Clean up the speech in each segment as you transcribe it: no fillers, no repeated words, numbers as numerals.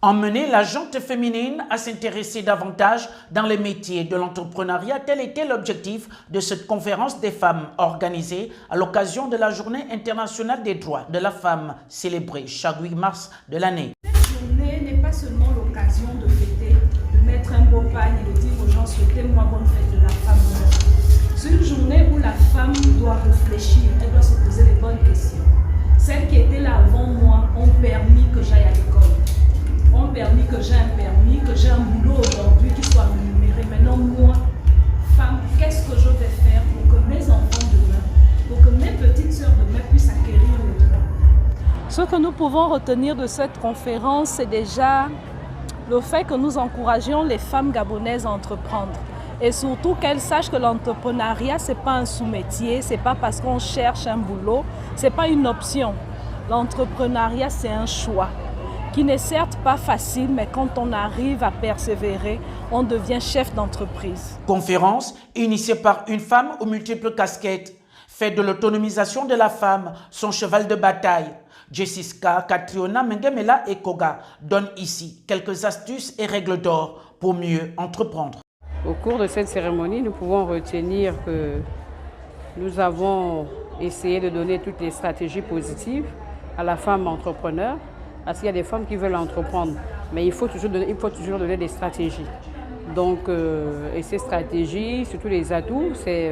Emmener la gente féminine à s'intéresser davantage dans les métiers de l'entrepreneuriat, tel était l'objectif de cette conférence des femmes organisée à l'occasion de la Journée internationale des droits de la femme, célébrée chaque 8 mars de l'année. Cette journée n'est pas seulement l'occasion de fêter, de mettre un beau pagne et de dire aux gens souhaitez-moi bonne fête de la femme. C'est une journée où la femme doit réfléchir, elle doit se poser les bonnes questions. Celles qui étaient là avant moi ont permis que j'aille à l'école. Ont permis que j'ai un permis, que j'ai un boulot aujourd'hui qui soit rémunéré. Maintenant, moi, femme, qu'est-ce que je vais faire pour que mes enfants demain, pour que mes petites sœurs demain puissent acquérir le droit? Ce que nous pouvons retenir de cette conférence, c'est déjà le fait que nous encourageons les femmes gabonaises à entreprendre. Et surtout qu'elles sachent que l'entrepreneuriat, ce n'est pas un sous-métier, ce n'est pas parce qu'on cherche un boulot, ce n'est pas une option. L'entrepreneuriat, c'est un choix qui n'est certes pas facile, mais quand on arrive à persévérer, on devient chef d'entreprise. Conférence initiée par une femme aux multiples casquettes, fait de l'autonomisation de la femme son cheval de bataille. Jessica Catriona Mengemela Ekoga donne ici quelques astuces et règles d'or pour mieux entreprendre. Au cours de cette cérémonie, nous pouvons retenir que nous avons essayé de donner toutes les stratégies positives à la femme entrepreneur, parce qu'il y a des femmes qui veulent entreprendre, mais il faut toujours donner des stratégies. Donc, et ces stratégies, surtout les atouts, c'est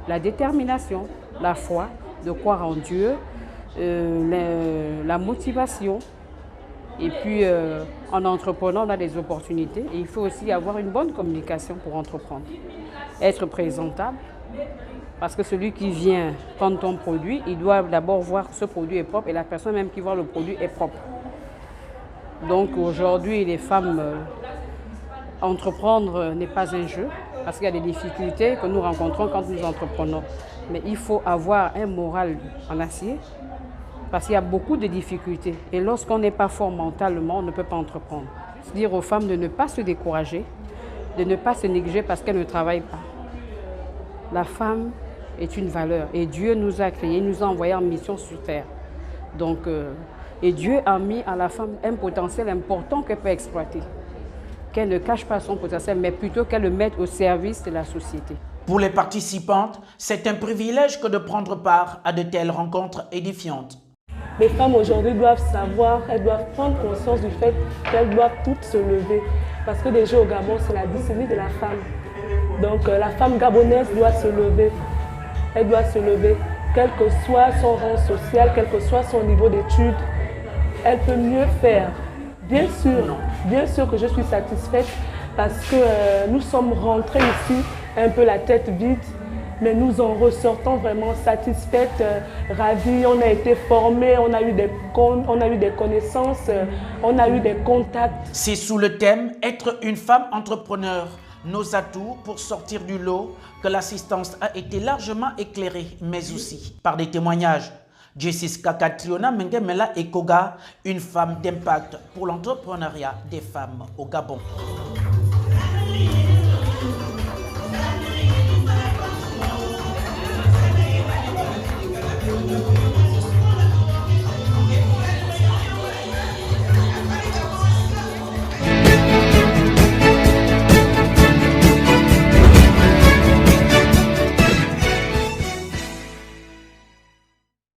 la détermination, la foi, de croire en Dieu, la motivation. Et puis, en entreprenant, on a des opportunités. Et il faut aussi avoir une bonne communication pour entreprendre. Être présentable, parce que celui qui vient prendre ton produit, il doit d'abord voir que ce produit est propre et la personne même qui voit le produit est propre. Donc aujourd'hui, les femmes, entreprendre n'est pas un jeu, parce qu'il y a des difficultés que nous rencontrons quand nous entreprenons. Mais il faut avoir un moral en acier, parce qu'il y a beaucoup de difficultés. Et lorsqu'on n'est pas fort mentalement, on ne peut pas entreprendre. C'est dire aux femmes de ne pas se décourager, de ne pas se négliger parce qu'elles ne travaillent pas. La femme est une valeur et Dieu nous a créés, nous a envoyés en mission sur terre. Donc, et Dieu a mis à la femme un potentiel important qu'elle peut exploiter. Qu'elle ne cache pas son potentiel, mais plutôt qu'elle le mette au service de la société. Pour les participantes, c'est un privilège que de prendre part à de telles rencontres édifiantes. Les femmes aujourd'hui doivent savoir, elles doivent prendre conscience du fait qu'elles doivent toutes se lever. Parce que déjà au Gabon, c'est la décennie de la femme. Donc la femme gabonaise doit se lever. Elle doit se lever. Quel que soit son rang social, quel que soit son niveau d'études, elle peut mieux faire. Bien sûr que je suis satisfaite parce que nous sommes rentrés ici un peu la tête vide, mais nous en ressortons vraiment satisfaites, ravies. On a été formés, on a eu des connaissances, on a eu des contacts. C'est sous le thème « Être une femme entrepreneur ». Nos atouts pour sortir du lot que l'assistance a été largement éclairée, mais aussi par des témoignages. Jessica Catriona Mengemela Ekoga, une femme d'impact pour l'entrepreneuriat des femmes au Gabon.